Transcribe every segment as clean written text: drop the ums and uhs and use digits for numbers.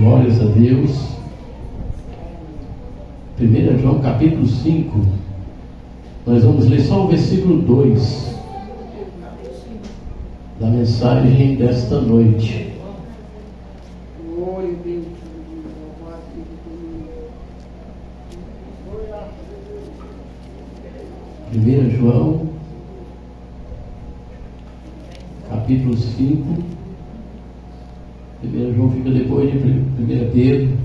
Glórias a Deus. 1 João capítulo 5. Nós vamos ler só o versículo 2 da mensagem desta noite. 1 João capítulo 5. 1 João fica depois de 1 Pedro.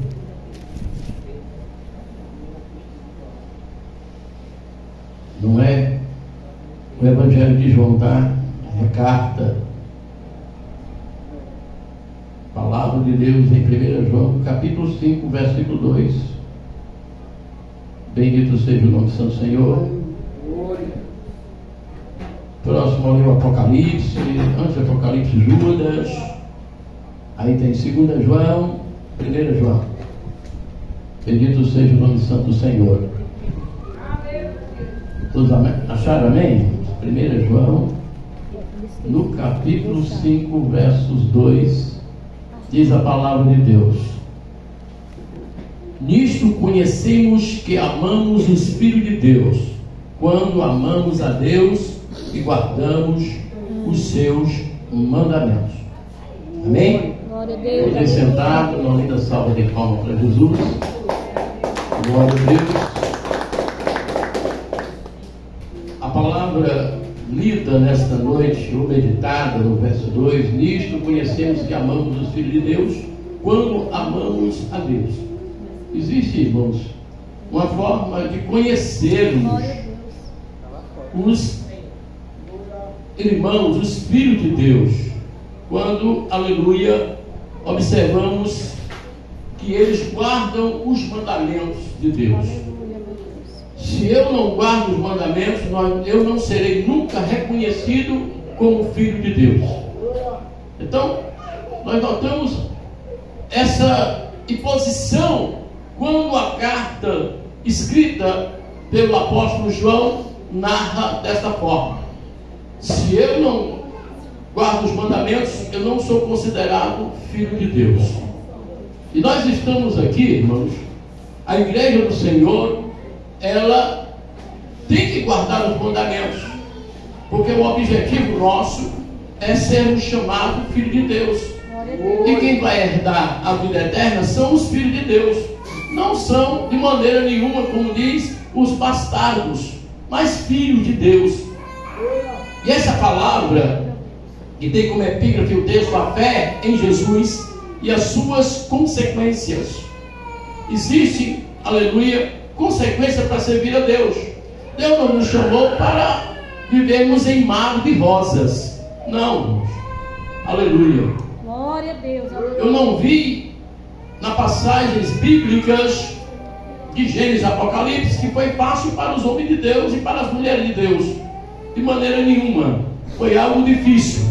Não é o Evangelho de João, tá? É carta. Palavra de Deus em 1 João capítulo 5, versículo 2. Bendito seja o nome do Santo Senhor. Próximo ali o Apocalipse. Antes do Apocalipse, Judas. Aí tem 2 João, 1 João. Bendito seja o nome do Santo Senhor. Todos acharam amém? 1 João, no capítulo 5, versos 2, diz a palavra de Deus: nisto conhecemos que amamos os filhos de Deus, quando amamos a Deus e guardamos os seus mandamentos. Amém? Poder sentado, uma linda salva de palmas para Jesus. Glória a Deus. A palavra lida nesta noite, ou meditada no verso 2: nisto conhecemos que amamos os filhos de Deus, quando amamos a Deus. Existe, irmãos, uma forma de conhecermos os irmãos, os filhos de Deus, quando, aleluia, observamos que eles guardam os mandamentos de Deus. Se eu não guardo os mandamentos, eu não serei nunca reconhecido como filho de Deus. Então, nós notamos essa imposição quando a carta escrita pelo apóstolo João narra desta forma: se eu não guardo os mandamentos, eu não sou considerado filho de Deus. E nós estamos aqui, irmãos, a igreja do Senhor, ela tem que guardar os mandamentos, porque o objetivo nosso é sermos chamados filho de Deus. E quem vai herdar a vida eterna são os filhos de Deus. Não são de maneira nenhuma, como diz, os bastardos, mas filhos de Deus. E essa palavra, que tem como epígrafe o texto: a fé em Jesus e as suas consequências. Existe, aleluia, consequência para servir a Deus. Deus não nos chamou para vivermos em mar de rosas. Não, aleluia. Glória a Deus. Eu não vi nas passagens bíblicas de Gênesis e Apocalipse que foi fácil para os homens de Deus e para as mulheres de Deus. De maneira nenhuma. Foi algo difícil,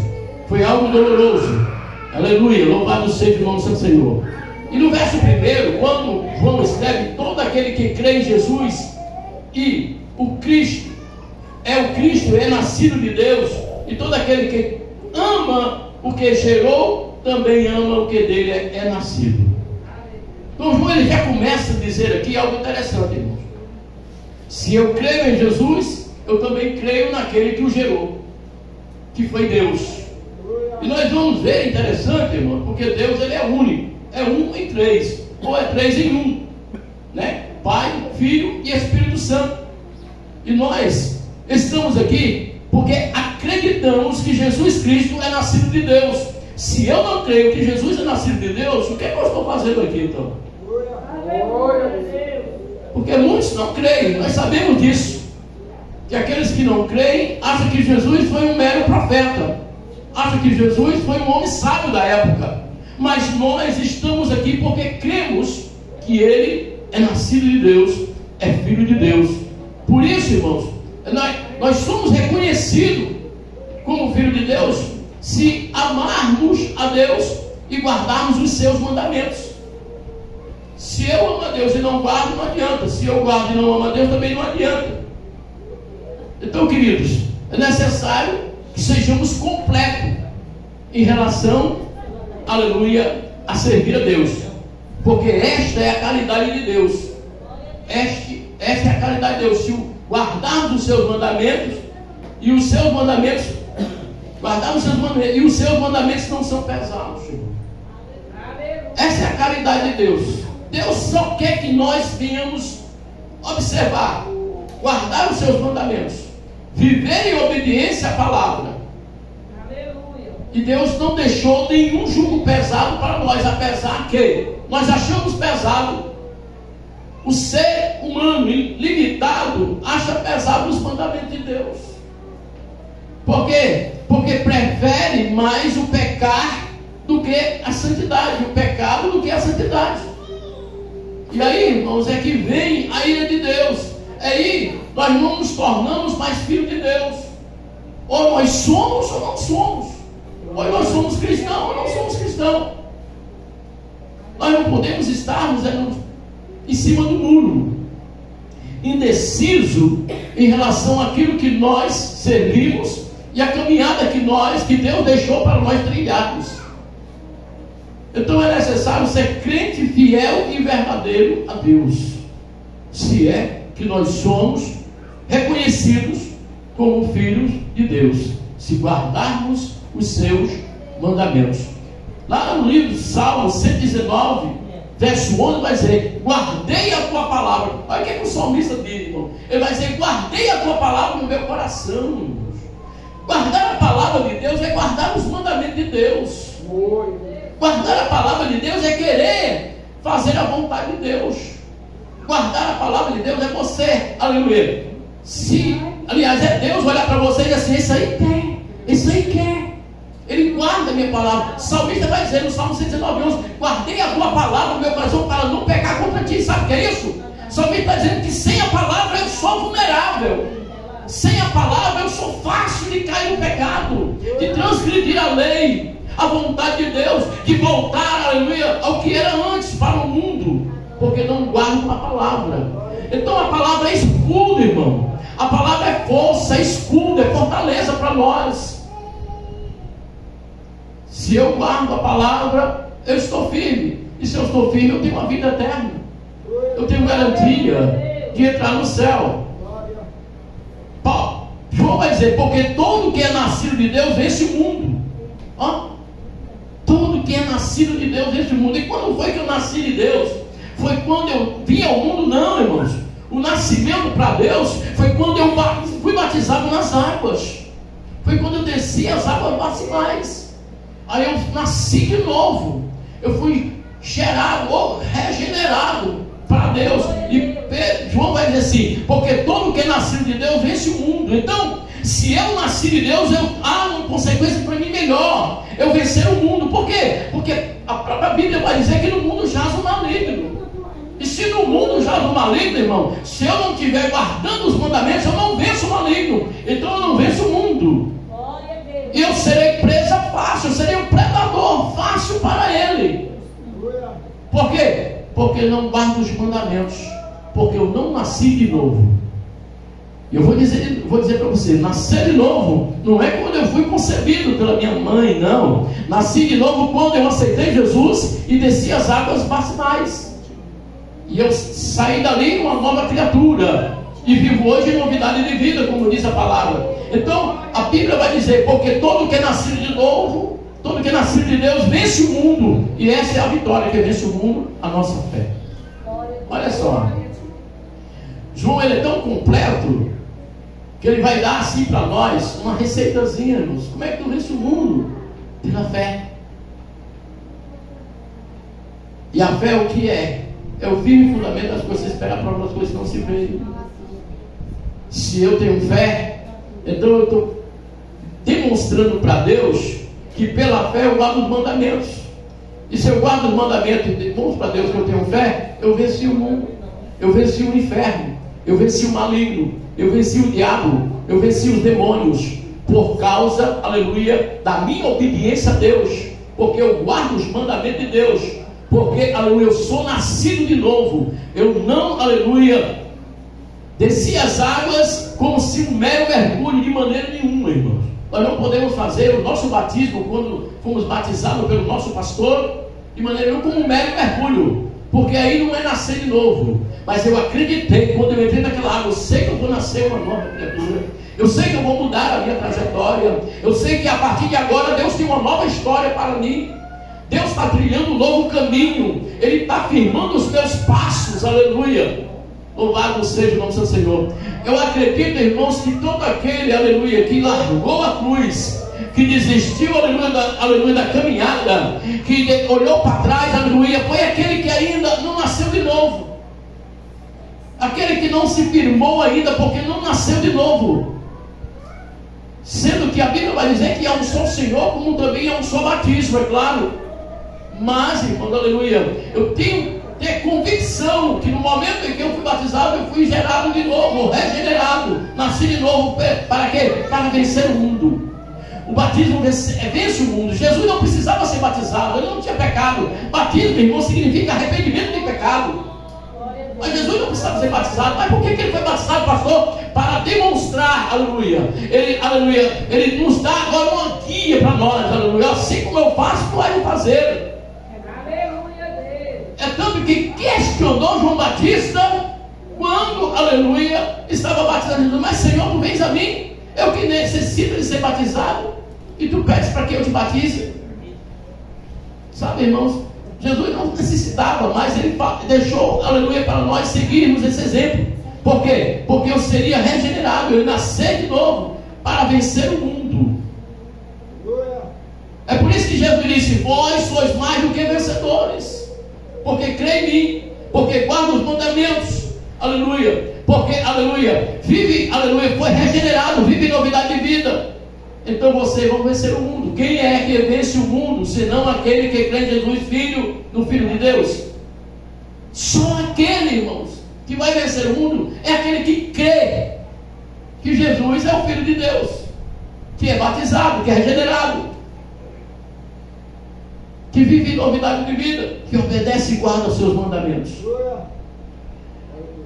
foi algo doloroso. Aleluia, louvado seja o nome do Santo Senhor. E no verso 1, quando João escreve: todo aquele que crê em Jesus e o Cristo, é nascido de Deus, e todo aquele que ama o que gerou, também ama o que dele é nascido. Então João, ele já começa a dizer aqui algo interessante, irmãos. Se eu creio em Jesus, eu também creio naquele que o gerou, que foi Deus. E nós vamos ver, interessante, irmão, porque Deus, ele é único, é um em três, ou é três em um, né? Pai, Filho e Espírito Santo. E nós estamos aqui porque acreditamos que Jesus Cristo é nascido de Deus. Se eu não creio que Jesus é nascido de Deus, o que é que eu estou fazendo aqui então? Porque muitos não creem, nós sabemos disso, que aqueles que não creem acham que Jesus foi um mero profeta, acham que Jesus foi um homem sábio da época. Mas nós estamos aqui porque cremos que ele é nascido de Deus, é filho de Deus. Por isso, irmãos, nós somos reconhecidos como filho de Deus se amarmos a Deus e guardarmos os seus mandamentos. Se eu amo a Deus e não guardo, não adianta. Se eu guardo e não amo a Deus, também não adianta. Então, queridos, é necessário que sejamos completos em relação, aleluia, a servir a Deus. Porque esta é a caridade de Deus. Esta é a caridade de Deus. Se guardarmos os seus mandamentos, e os seus mandamentos, guardarmos os seus mandamentos, e os seus mandamentos não são pesados, Senhor. Essa é a caridade de Deus. Deus só quer que nós venhamos observar, guardar os seus mandamentos, viver em obediência à palavra. E Deus não deixou nenhum jugo pesado para nós, apesar que nós achamos pesado. O ser humano limitado acha pesado os mandamentos de Deus. Por quê? Porque prefere mais o pecar do que a santidade, o pecado do que a santidade. E aí, irmãos, é que vem a ira de Deus. Aí nós não nos tornamos mais filhos de Deus. Ou nós somos ou não somos. Ou nós somos cristãos ou não somos cristãos. Nós não podemos estarmos em cima do muro, indeciso em relação àquilo que nós servimos e a caminhada que Deus deixou para nós trilharmos. Então é necessário ser crente fiel e verdadeiro a Deus, se é que nós somos reconhecidos como filhos de Deus, se guardarmos os seus mandamentos. Lá no livro de Salmo 119, verso 11, vai dizer: guardei a tua palavra. Olha o que o salmista diz, irmão. Ele vai dizer: guardei a tua palavra no meu coração, irmãos. Guardar a palavra de Deus é guardar os mandamentos de Deus. Guardar a palavra de Deus é querer fazer a vontade de Deus. Guardar a palavra de Deus é você, aleluia. Aliás, é Deus olhar para você e dizer assim: esse aí quer, esse aí quer. Ele guarda a minha palavra. O salmista vai dizer no Salmo 119, 11: guardei a tua palavra no meu coração para não pecar contra ti. Sabe o que é isso? O salmista está dizendo que sem a palavra eu sou vulnerável. Sem a palavra eu sou fácil de cair no pecado, de transgredir a lei, a vontade de Deus, de voltar, aleluia, ao que era antes para o mundo, porque não guardo a palavra. Então a palavra é escudo, irmão. A palavra é força, é escudo, é fortaleza para nós. Se eu guardo a palavra, eu estou firme. E se eu estou firme, eu tenho uma vida eterna. Eu tenho garantia de entrar no céu. João vai dizer: porque todo que é nascido de Deus vence o mundo. Todo que é nascido de Deus vence o mundo. E quando foi que eu nasci de Deus? Foi quando eu vim ao mundo? Não, irmãos. O nascimento para Deus foi quando eu fui batizado nas águas. Foi quando eu desci as águas batimais. Aí eu nasci de novo. Eu fui gerado ou regenerado para Deus. E João vai dizer assim: porque todo que é nascido de Deus vence o mundo. Então, se eu nasci de Deus, há uma consequência para mim melhor: eu vencer o mundo. Por quê? Porque a própria Bíblia vai dizer que no mundo jaz o maligno. E se no mundo jaz o maligno, irmão, se eu não estiver guardando os mandamentos, eu não venço o maligno. Então eu não venço o mundo. E eu serei presa fácil, eu serei um predador fácil para ele. Por quê? Porque não guardo os mandamentos. Porque eu não nasci de novo. E eu vou dizer para você: nascer de novo não é quando eu fui concebido pela minha mãe, não. Nasci de novo quando eu aceitei Jesus e desci as águas batimais. E eu saí dali uma nova criatura. E vivo hoje em novidade de vida, como diz a palavra. Então, a Bíblia vai dizer: porque todo que é nascido de novo, todo que é nascido de Deus vence o mundo. E essa é a vitória que vence o mundo, a nossa fé. Olha só, João, ele é tão completo que ele vai dar assim para nós uma receitazinha, irmãos. Como é que tu vence o mundo? Pela fé. E a fé o que é? É o firme fundamento das coisas esperadas, para as coisas que não se veem. Se eu tenho fé, então eu estou demonstrando para Deus que pela fé eu guardo os mandamentos. E se eu guardo os mandamentos e demonstro para Deus que eu tenho fé, eu venci o mundo, eu venci o inferno, eu venci o maligno, eu venci o diabo, eu venci os demônios, por causa, aleluia, da minha obediência a Deus, porque eu guardo os mandamentos de Deus, porque, aleluia, eu sou nascido de novo. Eu não, aleluia, desci as águas como se um mero mergulho, de maneira nenhuma, irmãos. Nós não podemos fazer o nosso batismo quando fomos batizados pelo nosso pastor de maneira nenhuma como um mero mergulho. porque aí não é nascer de novo. Mas eu acreditei, quando eu entrei naquela água, eu sei que eu vou nascer uma nova criatura. Eu sei que eu vou mudar a minha trajetória. Eu sei que a partir de agora Deus tem uma nova história para mim. Deus está trilhando um novo caminho. Ele está firmando os meus passos. Aleluia. Louvado seja o nome do seu Senhor. Eu acredito, irmãos, que todo aquele, aleluia, que largou a cruz, que desistiu, aleluia, da caminhada, que olhou para trás, aleluia, foi aquele que ainda não nasceu de novo. Aquele que não se firmou ainda, porque não nasceu de novo. Sendo que a Bíblia vai dizer que há um só Senhor, como também há um só batismo, é claro. Mas, irmão, aleluia, eu tenho que ter convicção que no momento em que eu fui batizado, eu fui gerado de novo, regenerado, nasci de novo. Para quê? Para vencer o mundo. O batismo vence o mundo. Jesus não precisava ser batizado, ele não tinha pecado. Batismo, irmão, significa arrependimento de pecado. Mas Jesus não precisava ser batizado. Mas por que ele foi batizado, pastor? Para demonstrar, aleluia. Ele nos dá agora uma guia para nós, aleluia. Assim como eu faço, tu vais fazer. É tanto que questionou João Batista quando, aleluia, estava batizando Jesus. Mas Senhor, tu vens a mim, eu que necessito de ser batizado, e tu pedes para que eu te batize. Sabe, irmãos, Jesus não necessitava, mas ele deixou, aleluia, para nós seguirmos esse exemplo. Por quê? Porque eu seria regenerado, eu nascer de novo para vencer o mundo. É por isso que Jesus disse: vós sois mais do que vencedores, porque crê em mim, porque guarda os mandamentos, aleluia, porque, aleluia, vive, aleluia, foi regenerado, vive novidade de vida. Então vocês vão vencer o mundo. Quem é que vence o mundo, senão aquele que crê em Jesus, Filho de Deus? Só aquele, irmãos, que vai vencer o mundo é aquele que crê que Jesus é o Filho de Deus, que é batizado, que é regenerado, que vive em novidade de vida, que obedece e guarda os seus mandamentos.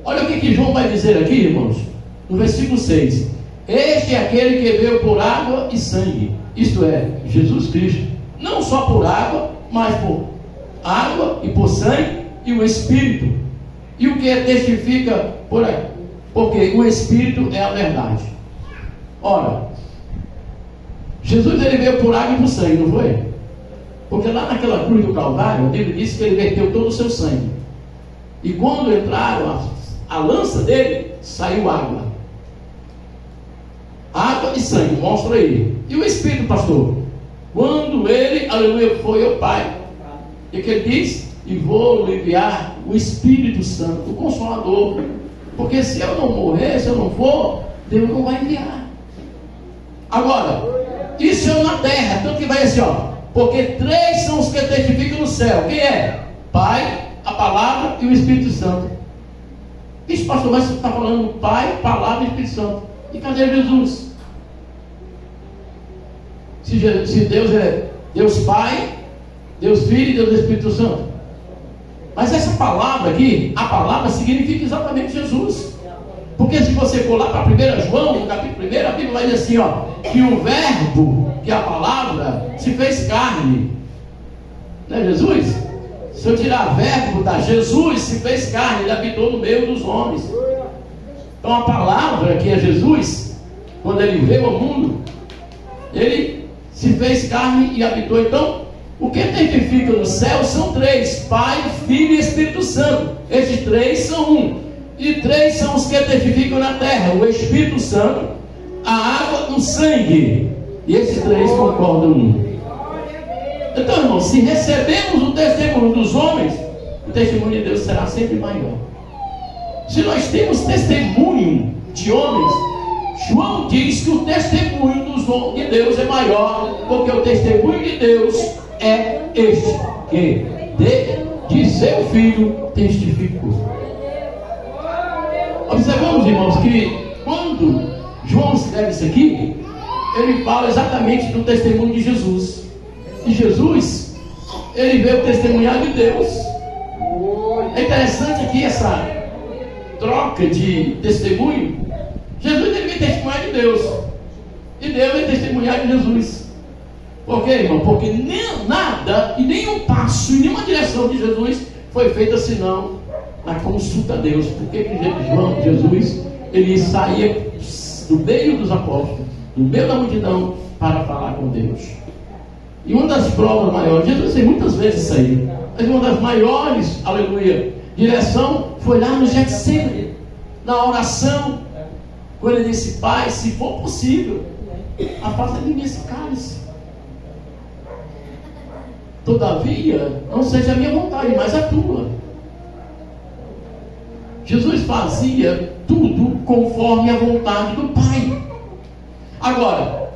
Olha o que João vai dizer aqui, irmãos, no versículo 6. Este é aquele que veio por água e sangue, isto é, Jesus Cristo, não só por água, mas por água e por sangue e o Espírito. E o que testifica por aí? Porque o Espírito é a verdade. Ora, Jesus ele veio por água e por sangue, não foi? Porque lá naquela cruz do Calvário, a Bíblia diz que ele verteu todo o seu sangue. E quando entraram a lança dele, saiu água. Água e sangue, mostra aí. E o Espírito, pastor? Quando ele, aleluia, foi ao Pai, e que ele diz: e vou enviar o Espírito Santo, o Consolador. Porque se eu não morrer, se eu não for, Deus não vai enviar. Agora, isso é na terra, tanto que vai assim, ó. Porque três são os que testificam no céu. Quem é? Pai, a palavra e o Espírito Santo. Isso, pastor, mas você está falando Pai, palavra e Espírito Santo. E cadê Jesus? Se Deus é Deus Pai, Deus Filho e Deus Espírito Santo. Mas essa palavra aqui, a palavra significa exatamente Jesus. Porque se você for lá para 1 João, no capítulo 1, a Bíblia vai dizer assim, ó, que o verbo, que é a palavra, se fez carne. Não é Jesus? Se eu tirar verbo, tá? Jesus se fez carne, ele habitou no meio dos homens. Então a palavra que é Jesus, quando ele veio ao mundo, ele se fez carne e habitou. Então, o que testifica no céu são três: Pai, Filho e Espírito Santo. Esses três são um. E três são os que testificam na terra: o Espírito Santo, a água, o sangue. E esses três concordam um. Então, irmão, se recebemos o testemunho dos homens, o testemunho de Deus será sempre maior. Se nós temos testemunho de homens, João diz que o testemunho de Deus é maior, porque o testemunho de Deus é este, que de seu Filho testificou. Observamos, irmãos, que quando João escreve isso aqui, ele fala exatamente do testemunho de Jesus. E Jesus, ele veio testemunhar de Deus. É interessante aqui essa troca de testemunho. Jesus ele veio testemunhar de Deus, e Deus veio testemunhar de Jesus. Por quê, irmão? Porque nem nada e nenhum passo em nenhuma direção de Jesus foi feita senão na consulta a Deus. Porque Jesus, ele saía do meio dos apóstolos, do meio da multidão, para falar com Deus. E uma das provas maiores, Jesus fez muitas vezes isso aí, mas uma das maiores, aleluia, direção foi lá no Getsemane, na oração, quando ele disse: Pai, se for possível, afasta de mim esse cálice. Todavia, não seja a minha vontade, mas a tua. Jesus fazia tudo conforme a vontade do Pai. Agora,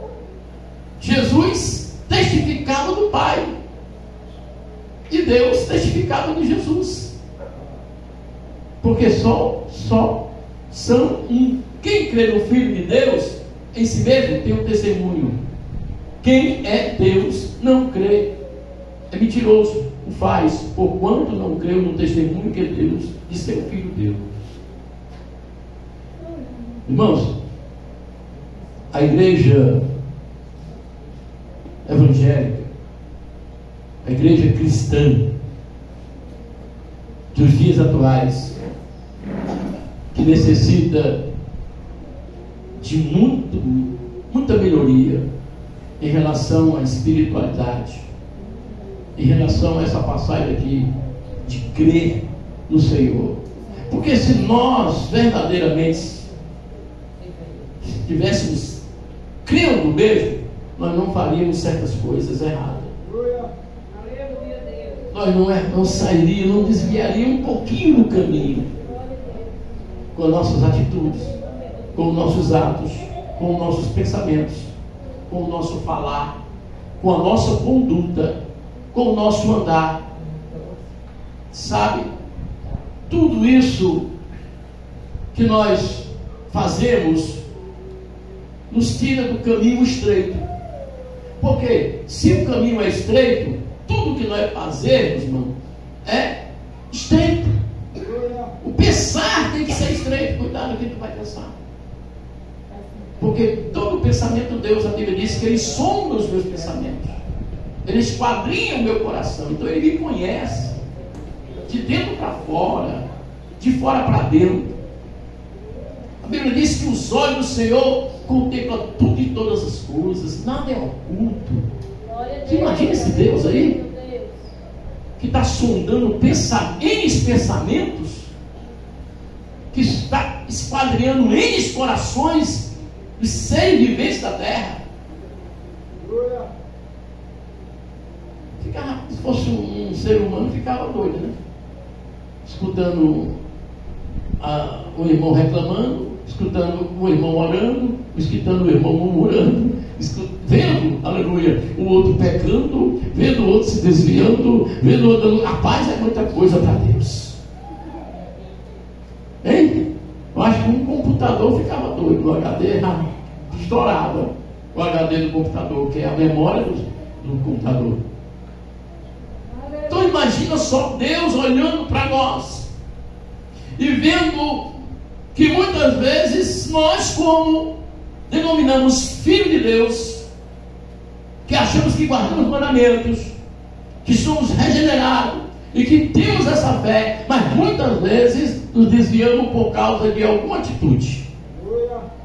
Jesus testificava do Pai, e Deus testificava de Jesus, porque só são um. Quem crê no Filho de Deus, em si mesmo tem um testemunho. Quem é Deus não crê, é mentiroso, o faz, porquanto não creu no testemunho que Deus de seu Filho deu. Irmãos, a igreja evangélica, a igreja cristã dos dias atuais, que necessita de muita melhoria em relação à espiritualidade, em relação a essa passagem aqui de crer no Senhor. Porque se nós verdadeiramente estivéssemos crendo mesmo, nós não faríamos certas coisas erradas. Nós não sairíamos, não desviaríamos um pouquinho do caminho, com nossas atitudes, com nossos atos, com nossos pensamentos, com o nosso falar, com a nossa conduta, com o nosso andar. Sabe? Tudo isso que nós fazemos nos tira do caminho estreito. Porque se o caminho é estreito, tudo que nós fazemos, irmão, é estreito. O pensar tem que ser estreito. Cuidado com o que tu vai pensar. Porque todo pensamento de Deus, a Bíblia diz que Ele sonda os meus pensamentos, Ele esquadrinha o meu coração. Então Ele me conhece de dentro para fora, de fora para dentro. A Bíblia diz que os olhos do Senhor contemplam tudo e todas as coisas, nada é oculto. Você imagina esse Deus aí, que está sondando pensamentos, que está esquadrinhando corações dos seres viventes da terra. Se fosse um ser humano, ficava doido, né? Escutando o irmão reclamando, escutando o irmão orando, escutando o irmão murmurando, vendo, aleluia, o outro pecando, vendo o outro se desviando, vendo o outro. A paz é muita coisa para Deus. Hein? Eu acho que um computador ficava doido, o HD estourava o HD do computador, que é a memória do computador. Então imagina só Deus olhando para nós e vendo que muitas vezes nós, como denominamos filho de Deus, que achamos que guardamos mandamentos, que somos regenerados e que temos essa fé, mas muitas vezes nos desviamos por causa de alguma atitude,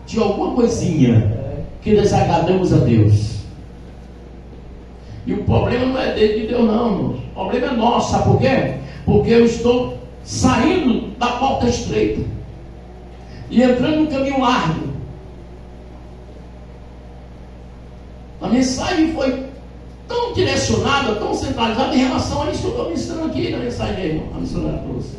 de alguma coisinha que desagradamos a Deus. E o problema não é dele de Deus não, irmãos. O problema é nosso, sabe por quê? Porque eu estou saindo da porta estreita e entrando no caminho largo. A mensagem foi tão direcionada, tão centralizada em relação a isso que eu estou ministrando aqui na mensagem, a missionária trouxe.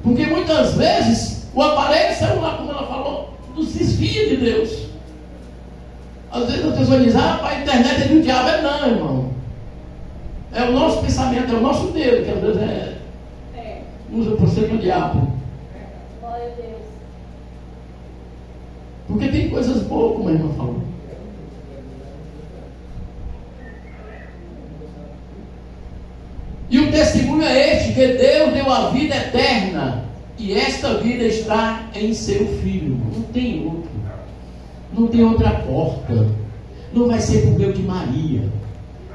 Porque muitas vezes o aparelho celular, como ela falou, nos desvia de Deus. Às vezes as pessoas dizem: a internet é do diabo. É não, irmão. É o nosso pensamento, é o nosso dedo, que às vezes usa por ser do diabo. Glória a Deus. Porque tem coisas boas, como a irmã falou. E o testemunho é este: que Deus deu a vida eterna, e esta vida está em seu Filho. Não tem outro. Não tem outra porta. Não vai ser por meio de Maria,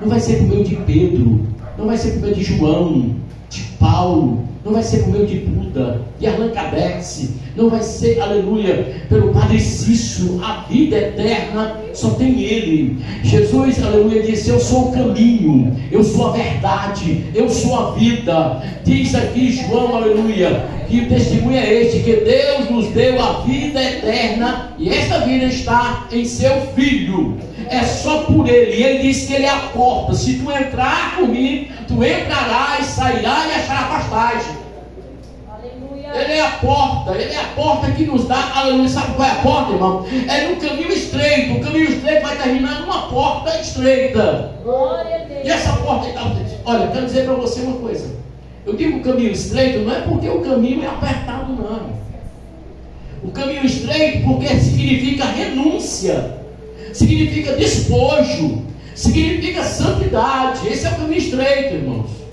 não vai ser por meio de Pedro, não vai ser por meio de João, de Paulo, não vai ser por meio de Buda, de Allan Kardec, não vai ser, aleluia, pelo Padre Cícero. A vida eterna só tem Ele. Jesus, aleluia, disse: eu sou o caminho, eu sou a verdade, eu sou a vida. Diz aqui João, aleluia, que o testemunho é este, que Deus nos deu a vida eterna, e esta vida está em seu Filho. É só por Ele. E Ele diz que Ele é a porta. Se tu entrar por mim, tu entrarás, sairás e acharás pastagem. Ele é a porta. Ele é a porta que nos dá, aleluia. Sabe qual é a porta, irmão? É no caminho estreito. O caminho estreito vai terminar numa porta estreita. Glória a Deus. E essa porta, olha, eu quero dizer para você uma coisa. Eu digo caminho estreito, não é porque o caminho é apertado, não. O caminho estreito porque significa renúncia, significa despojo, significa santidade. Esse é o caminho estreito, irmãos.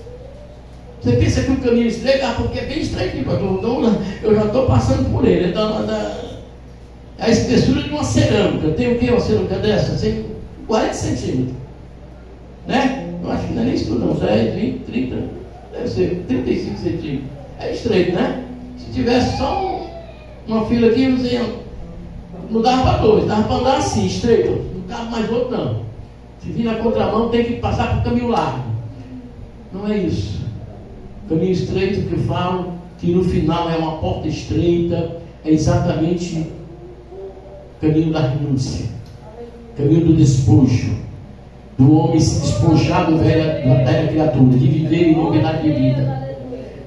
Você pensa que o caminho estreito, porque é bem estreito, eu já estou passando por ele. A espessura de uma cerâmica. Tem o que uma cerâmica dessa? 40 centímetros. Né? Eu acho que não é nem isso não, já é 20, 30, deve ser 35 centímetros. É estreito, né? Se tivesse só uma fila aqui, não dava para dois, dava para andar assim, estreito. Não cabe mais outro não. Se vir na contramão, tem que passar por caminho largo. Não é isso. Caminho estreito que eu falo, que no final é uma porta estreita, é exatamente o caminho da renúncia, caminho do despojo, do homem se despojar da velha criatura, de viver em novidade de vida.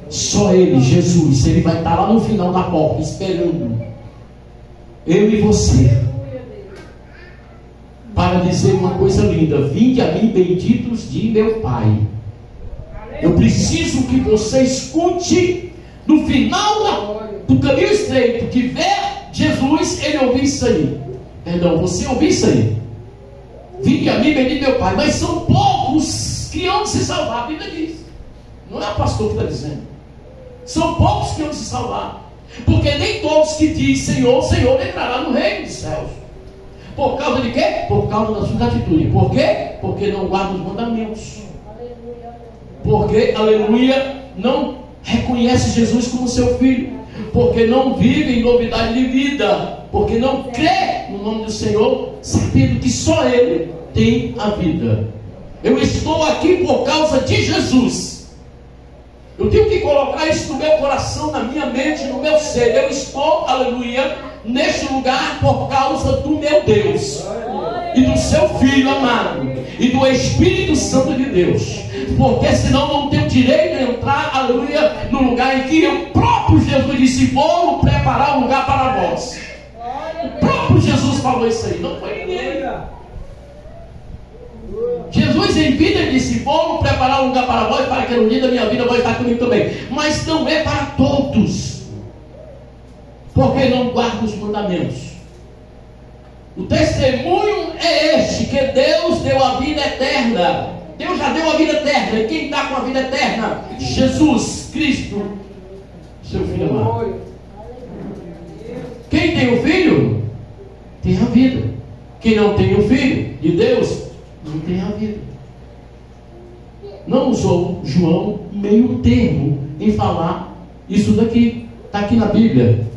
Só Ele, Jesus, Ele vai estar lá no final da porta, esperando eu e você, para dizer uma coisa linda: vinde a mim, benditos de meu Pai. Eu preciso que você escute no final do caminho estreito, que vê Jesus, ele ouviu isso aí. Perdão, você ouviu isso aí? Vinde a mim, bendito meu Pai. Mas são poucos que hão de se salvar. A Bíblia diz. Não é o pastor que está dizendo. São poucos que hão de se salvar. Porque nem todos que dizem Senhor, Senhor entrará no reino dos céus. Por causa de quê? Por causa da sua atitude. Por quê? Porque não guarda os mandamentos. Porque, aleluia, não reconhece Jesus como seu filho. Porque não vive em novidade de vida. Porque não crê no nome do Senhor, sabendo que só Ele tem a vida. Eu estou aqui por causa de Jesus. Eu tenho que colocar isso no meu coração, na minha mente, no meu ser. Eu estou, aleluia, neste lugar por causa do meu Deus e do seu Filho amado e do Espírito Santo de Deus. Porque senão não tenho direito de entrar, aleluia, no lugar em que o próprio Jesus disse: vou preparar um lugar para vós. O próprio Jesus falou isso aí, não foi ninguém. Jesus em vida disse: vou preparar um lugar para vós, para que no dia da minha vida vós estar comigo também. Mas não é para todos, porque não guardam os mandamentos. O testemunho é este, que Deus deu a vida eterna. Deus já deu a vida eterna. E quem está com a vida eterna? Jesus Cristo, seu Filho amado. Quem tem o Filho, tem a vida. Quem não tem o Filho de Deus, não tem a vida. Não usou João meio termo em falar isso daqui. Está aqui na Bíblia.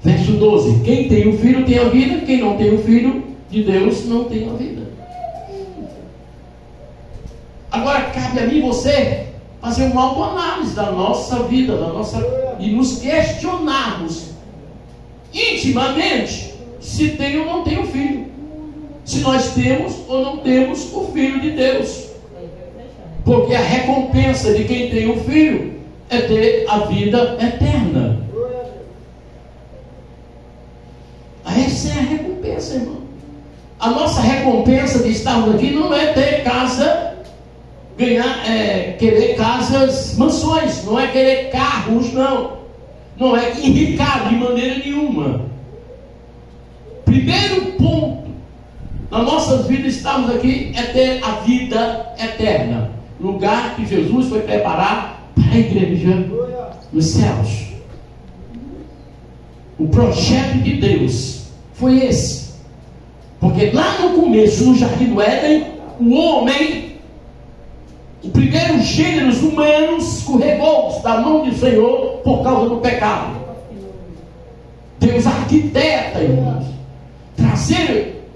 Verso 12: quem tem o Filho tem a vida. Quem não tem o Filho de Deus não tem a vida. Agora cabe a mim e você fazer uma autoanálise da nossa vida, e nos questionarmos intimamente se tem ou não tem o Filho, se nós temos ou não temos o Filho de Deus. Porque a recompensa de quem tem o Filho é ter a vida eterna. Essa é a recompensa, irmão. A nossa recompensa de estarmos aqui não é ter casa, querer casas, mansões, não é querer carros, não é enricar de maneira nenhuma. Primeiro ponto na nossas vidas estarmos aqui é ter a vida eterna, lugar que Jesus foi preparar para a igreja nos céus. O projeto de Deus foi esse, porque lá no começo, no jardim do Éden, o homem O primeiro gêneros humanos escorregou da mão do Senhor por causa do pecado. Deus arquiteta, irmãos, trazer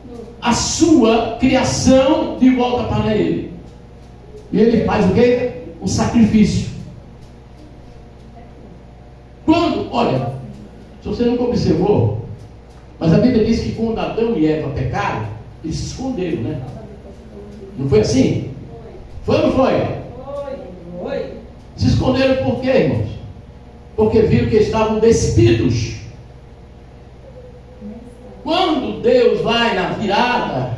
a sua criação de volta para Ele. E Ele faz o quê? O sacrifício. Quando, olha, se você nunca observou, mas a Bíblia diz que quando Adão e Eva pecaram, eles se esconderam, né? Não foi assim? Foi ou não foi? Foi. Se esconderam por quê, irmãos? Porque viram que estavam despidos. Quando Deus vai na virada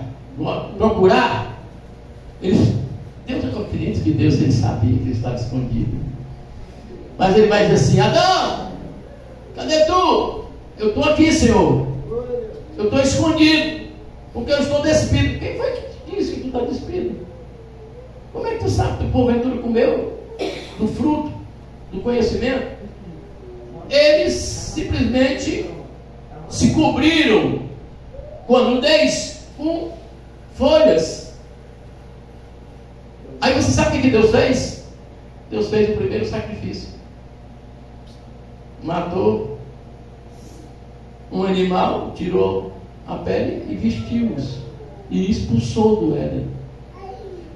procurar, Deus é confiante que Deus ele sabia que ele estava escondido. Mas ele vai dizer assim: Adão, cadê tu? Eu estou aqui, Senhor. Eu estou escondido, porque eu estou despido. Quem foi que te disse que tu está despido? Como é que tu sabe que o porventura comeu do fruto, do conhecimento? Eles simplesmente se cobriram com a nudez, com folhas. Aí você sabe o que Deus fez? Deus fez o primeiro sacrifício. Matou um animal, tirou a pele e vestiu-os. E expulsou do Éden.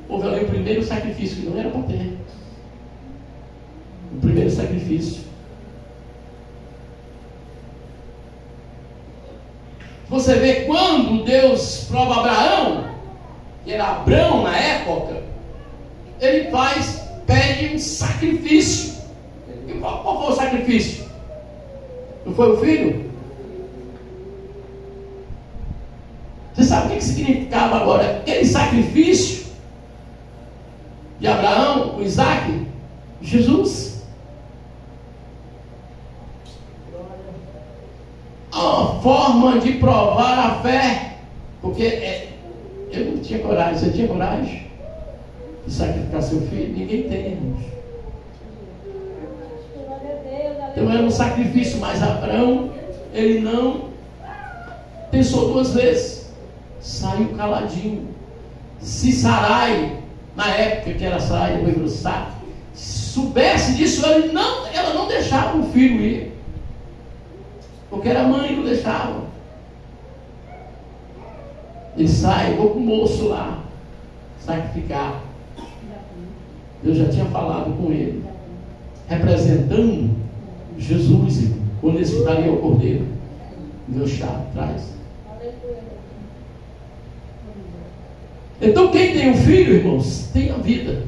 Houve ali o primeiro sacrifício que não era para ter. O primeiro sacrifício. Você vê quando Deus prova Abraão, que era Abrão na época, ele pede um sacrifício. E qual foi o sacrifício? Não foi o filho? Você sabe o que significava agora aquele sacrifício de Abraão com Isaac? Jesus. Uma forma de provar a fé. Porque eu não tinha coragem. Você tinha coragem de sacrificar seu filho? Ninguém tem, irmãos. Então era um sacrifício, mas Abraão, ele não pensou duas vezes. Saiu caladinho. Se Sarai, na época que era Sarai, depois virou Sara, soubesse disso, ela não deixava o filho ir. Porque era mãe, não deixava. Ele sai, vou com o moço lá sacrificar. Deus já tinha falado com ele, representando Jesus, quando ele escutaria o cordeiro. Meu chá atrás. Então quem tem um filho, irmãos, tem a vida.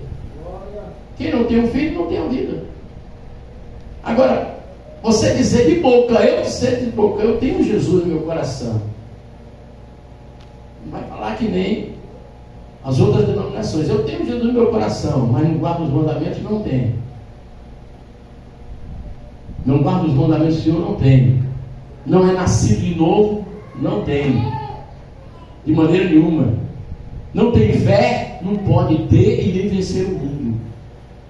Quem não tem um filho, não tem a vida. Agora, você dizer de boca, eu tenho Jesus no meu coração. Não vai falar que nem as outras denominações. Eu tenho Jesus no meu coração, mas não guardo os mandamentos, não tenho. Não guardo os mandamentos do Senhor, não tenho. Não é nascido de novo, não tenho. De maneira nenhuma. Não tem fé, não pode ter e nem vencer o mundo.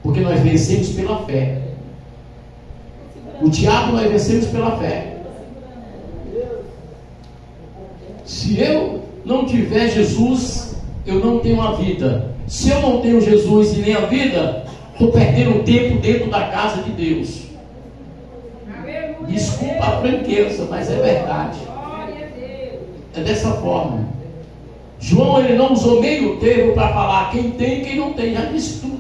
Porque nós vencemos pela fé. O diabo nós vencemos pela fé. Se eu não tiver Jesus, eu não tenho a vida. Se eu não tenho Jesus e nem a vida, estou perdendo tempo dentro da casa de Deus. Desculpa a franqueza, mas é verdade. É dessa forma. João, ele não usou meio termo para falar quem tem e quem não tem. Já disse tudo.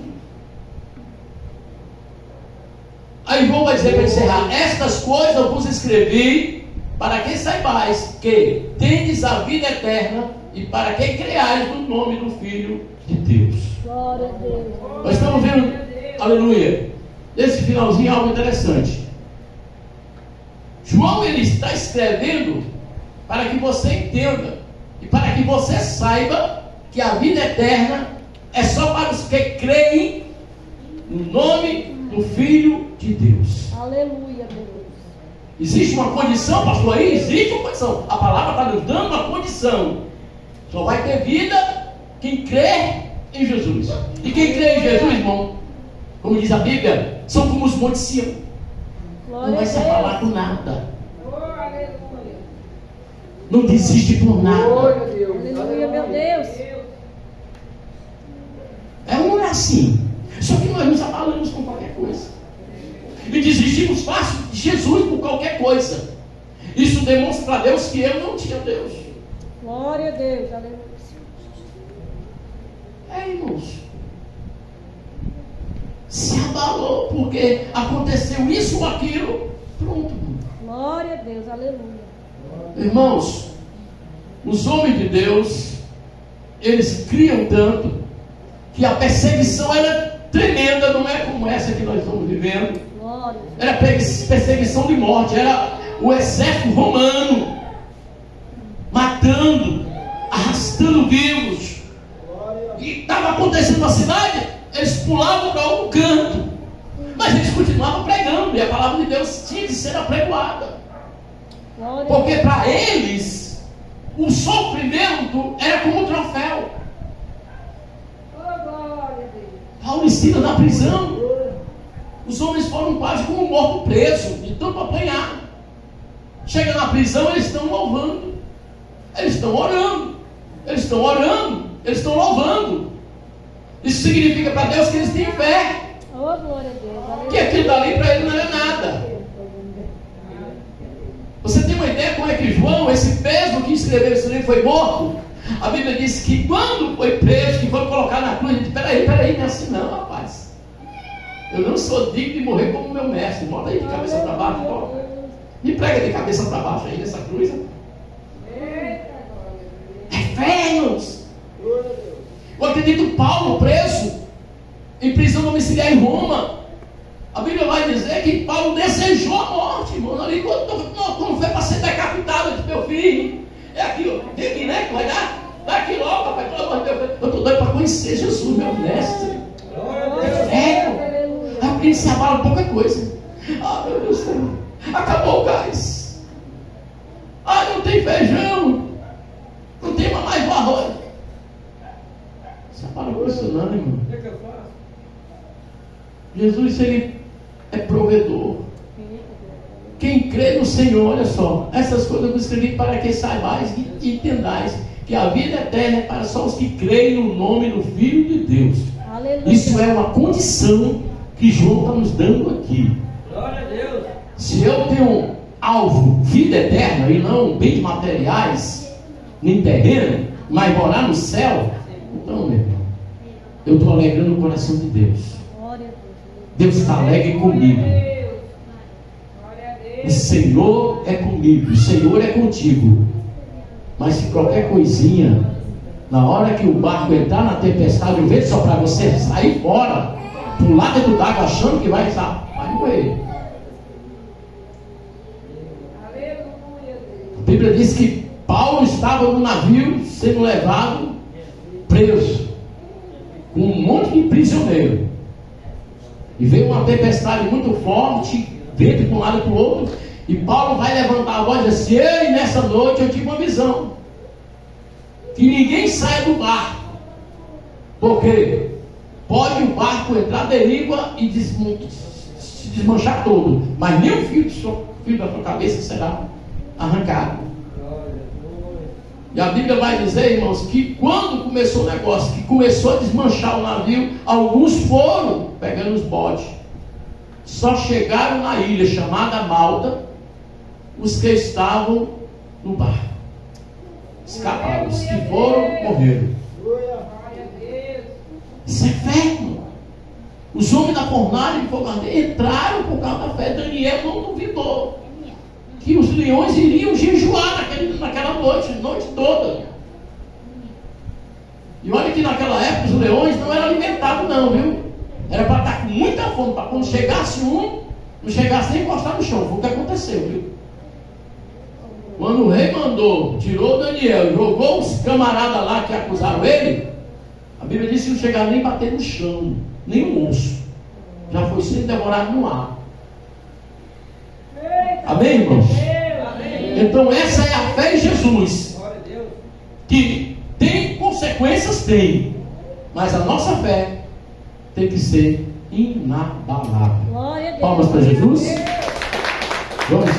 Aí João vai dizer para encerrar: estas coisas eu vos escrevi para que saibais que tendes a vida eterna e para que creais no nome do Filho de Deus. Glória a Deus. Nós estamos vendo, aleluia, nesse finalzinho algo interessante. João, ele está escrevendo para que você entenda e para que você saiba que a vida eterna é só para os que creem no nome do Filho de Deus. Aleluia, Deus. Existe uma condição, pastor, aí? Existe uma condição. A palavra está nos dando uma condição. Só vai ter vida quem crê em Jesus. E quem crê em Jesus, irmão, como diz a Bíblia, são como os montes de Sião. Não vai se abalar com nada. Não desiste por nada. Aleluia, meu Deus. É uma assim. Só que nós nos abalamos com qualquer coisa. E desistimos fácil de Jesus por qualquer coisa. Isso demonstra para Deus que eu não tinha Deus. Glória a Deus, aleluia. Irmãos, se abalou porque aconteceu isso ou aquilo. Pronto. Glória a Deus, aleluia. Irmãos, os homens de Deus, eles criam tanto que a perseguição era tremenda, não é como essa que nós estamos vivendo. Glória. Era perseguição de morte, era o exército romano matando, arrastando vivos. E estava acontecendo na cidade, eles pulavam para algum canto, mas eles continuavam pregando, e a palavra de Deus tinha que ser apregoada. Porque para eles o sofrimento era como um troféu. Paulo ensina na prisão. Os homens foram quase como um morto preso, de tanto apanhar. Chega na prisão, eles estão louvando, eles estão orando, eles estão orando, eles estão louvando. Isso significa para Deus que eles têm fé. Oh, glória a Deus. Que aquilo dali para ele não era nada. Você tem uma ideia como é que João, esse peso que escreveu esse livro, foi morto? A Bíblia diz que quando foi preso, que foi colocar na cruz, ele disse: peraí, não é assim não, rapaz. Eu não sou digno de morrer como meu mestre. Bota aí de cabeça para baixo, bota. Me prega de cabeça para baixo aí nessa cruz. É fé, irmãos. Eu acredito Paulo preso em prisão domiciliar em Roma. A Bíblia vai dizer que Paulo desejou a morte, irmão. Ali quando foi para ser decapitado, eu disse: meu filho, é aqui, ó, tem aqui, né? Que vai dar? Dá aqui logo, papai. Pelo amor de Deus, eu estou doido para conhecer Jesus, meu mestre. É porque ele se abala pouca coisa. Ah, meu Deus do céu, acabou o gás. Ah, não tem feijão. Não tem mais o arroz. Se abala com isso não, irmão. Jesus, ele é provedor. Quem crê no Senhor, olha só, essas coisas eu escrevi para que saibais e entendais que a vida eterna é para só os que creem no nome do Filho de Deus. Aleluia. Isso é uma condição que João está nos dando aqui. Glória a Deus. Se eu tenho alvo, vida eterna, e não bens materiais, nem terreno, mas morar no céu, então, meu irmão, eu estou alegrando o coração de Deus. Deus está alegre comigo. O Senhor é comigo, o Senhor é contigo. Mas se qualquer coisinha, na hora que o barco entrar na tempestade, o vento soprar, você sair fora, pular dentro d'água achando que vai morrer. A Bíblia diz que Paulo estava no navio sendo levado preso, com um monte de prisioneiro. E veio uma tempestade muito forte, vento para um lado e para o outro. E Paulo vai levantar a voz e dizer assim: ei, nessa noite eu tive uma visão. Que ninguém saia do barco. Porque pode o barco entrar à deriva e se desmanchar todo. Mas nem o fio da sua cabeça será arrancado. E a Bíblia vai dizer, irmãos, que quando começou o negócio, que começou a desmanchar o navio, alguns foram pegando os botes. Só chegaram na ilha chamada Malta os que estavam no barco. Escaparam. Os que foram, morreram. Isso é fé, irmão. Os homens da fornalha de fogo ardente entraram por causa da fé. Daniel não duvidou que os leões iriam jejuar naquela noite toda. E olha que naquela época os leões não eram alimentados não, viu? Era para estar com muita fome, para quando chegasse um, não chegasse nem encostar no chão. Foi o que aconteceu, viu? Quando o rei mandou, tirou Daniel, jogou os camaradas lá que acusaram ele, a Bíblia diz que não chegaram nem bater no chão, nem um osso. Já foi sendo devorado no ar. Amém, irmãos? Então essa é a fé em Jesus, que tem consequências, tem, mas a nossa fé tem que ser inabalável. Palmas para Jesus. Vamos